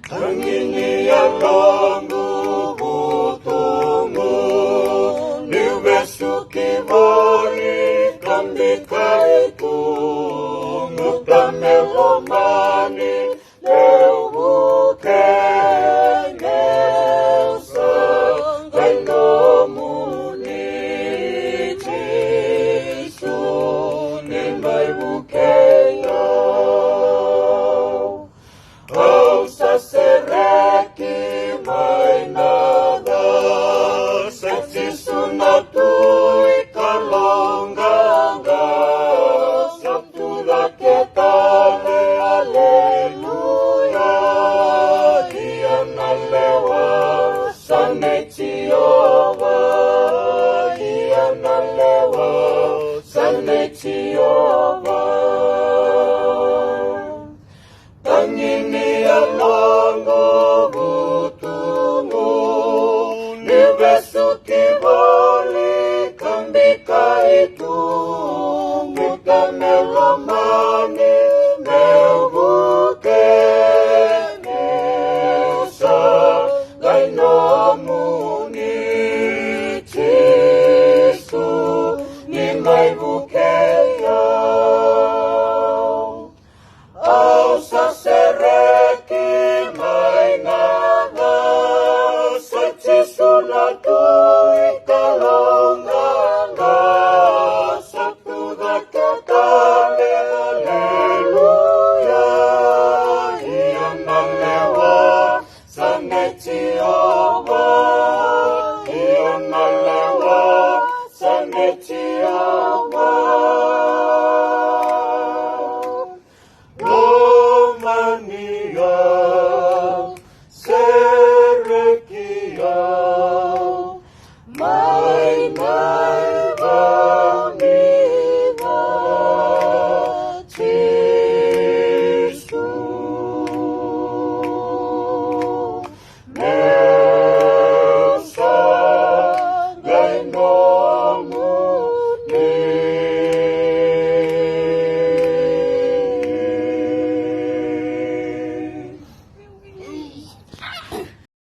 Tangini Alongo Butumu Niwesuki Mori Kambikaitu Mutamelomani Leubuke Nelsa Gainomuni Tisu Nimbaibukeyo Sereki mainada Seksi sunatui kalonganga Sabtuda ketale aleluya Ianalewa sanetiova Ianalewa sanetiova Tangini Alongo Butumu Niwesuki Boli Kambikaitu Mutamelomani Meubuke Neusa Gainomuni Tisu Nimbaibukeyo Sereki mainada Seksi sunatui kalonganga Sabtuda ketale aleluya Ianalewa sanetiova Ianalewa sanetiova Romania, Serekia, my